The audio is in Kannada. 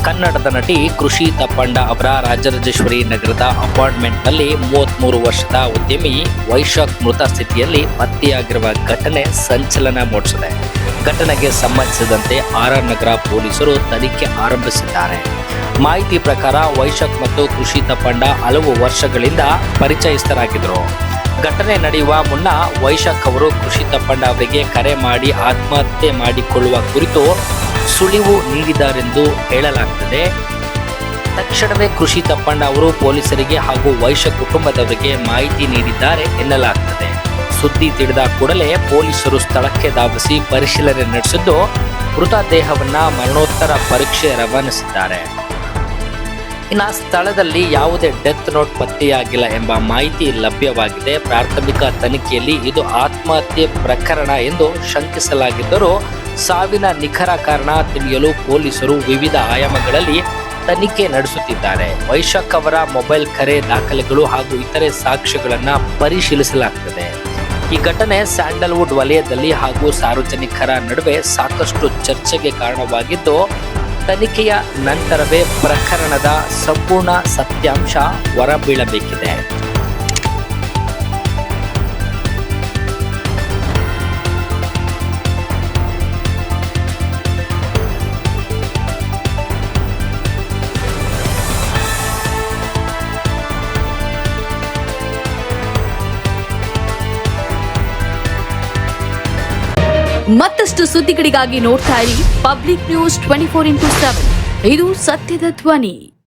ಕನ್ನಡದ ನಟಿ ಕೃಷಿ ತಪ್ಪಂಡ ಅವರ ರಾಜರಾಜೇಶ್ವರಿ ನಗರದ ಅಪಾರ್ಟ್ಮೆಂಟ್ನಲ್ಲಿ 33 ವರ್ಷದ ಉದ್ಯಮಿ ವೈಶಾಖ್ ಮೃತ ಸ್ಥಿತಿಯಲ್ಲಿ ಪತ್ತೆಯಾಗಿರುವ ಘಟನೆ ಸಂಚಲನ ಮೂಡಿಸಿದೆ. ಘಟನೆಗೆ ಸಂಬಂಧಿಸಿದಂತೆ ಆರ್.ಆರ್. ನಗರ ಪೊಲೀಸರು ತನಿಖೆ ಆರಂಭಿಸಿದ್ದಾರೆ. ಮಾಹಿತಿ ಪ್ರಕಾರ ವೈಶಾಖ್ ಮತ್ತು ಕೃಷಿ ತಪ್ಪಂಡ ಹಲವು ವರ್ಷಗಳಿಂದ ಪರಿಚಯಸ್ಥರಾಗಿದ್ದರು. ಘಟನೆ ನಡೆಯುವ ಮುನ್ನ ವೈಶಾಖ್ ಅವರು ಕೃಷಿ ತಪ್ಪಂಡ ಅವರಿಗೆ ಕರೆ ಮಾಡಿ ಆತ್ಮಹತ್ಯೆ ಮಾಡಿಕೊಳ್ಳುವ ಕುರಿತು ಸುಳಿವು ನೀಡಿದ್ದಾರೆಂದು ಹೇಳಲಾಗುತ್ತದೆ. ತಕ್ಷಣವೇ ಕೃಷಿ ತಪ್ಪಂಡ ಅವರು ಪೊಲೀಸರಿಗೆ ಹಾಗೂ ವೈಶಾಖ್ ಕುಟುಂಬದವರಿಗೆ ಮಾಹಿತಿ ನೀಡಿದ್ದಾರೆ ಎನ್ನಲಾಗುತ್ತದೆ. ಸುದ್ದಿ ತಿಳಿದ ಕೂಡಲೇ ಪೊಲೀಸರು ಸ್ಥಳಕ್ಕೆ ಧಾವಿಸಿ ಪರಿಶೀಲನೆ ನಡೆಸಿದ್ದು ಮೃತದೇಹವನ್ನು ಮರಣೋತ್ತರ ಪರೀಕ್ಷೆ ರವಾನಿಸಿದ್ದಾರೆ. ಇನ್ನು ಸ್ಥಳದಲ್ಲಿ ಯಾವುದೇ ಡೆತ್ ನೋಟ್ ಪತ್ತೆಯಾಗಿಲ್ಲ ಎಂಬ ಮಾಹಿತಿ ಲಭ್ಯವಾಗಿದೆ. ಪ್ರಾಥಮಿಕ ತನಿಖೆಯಲ್ಲಿ ಇದು ಆತ್ಮಹತ್ಯೆ ಪ್ರಕರಣ ಎಂದು ಶಂಕಿಸಲಾಗಿದ್ದರೂ ಸಾವಿನ ನಿಖರ ಕಾರಣ ತಿಳಿಯಲು ಪೊಲೀಸರು ವಿವಿಧ ಆಯಾಮಗಳಲ್ಲಿ ತನಿಖೆ ನಡೆಸುತ್ತಿದ್ದಾರೆ. ವೈಶಾಖ್ ಅವರ ಮೊಬೈಲ್ ಕರೆ ದಾಖಲೆಗಳು ಹಾಗೂ ಇತರೆ ಸಾಕ್ಷ್ಯಗಳನ್ನು ಪರಿಶೀಲಿಸಲಾಗುತ್ತದೆ. ಈ ಘಟನೆ ಸ್ಯಾಂಡಲ್ವುಡ್ ವಲಯದಲ್ಲಿ ಹಾಗೂ ಸಾರ್ವಜನಿಕರ ನಡುವೆ ಸಾಕಷ್ಟು ಚರ್ಚೆಗೆ ಕಾರಣವಾಗಿದ್ದು, ತನಿಖೆಯ ನಂತರವೇ ಪ್ರಕರಣದ ಸಂಪೂರ್ಣ ಸತ್ಯಾಂಶ ಹೊರಬೀಳಬೇಕಿದೆ. ಮತ್ತಷ್ಟು ಸುದ್ದಿಗಳಿಗಾಗಿ ನೋಡ್ತಾ ಇರಿ ಪಬ್ಲಿಕ್ ನ್ಯೂಸ್ 24x7. ಇದು ಸತ್ಯದ ಧ್ವನಿ.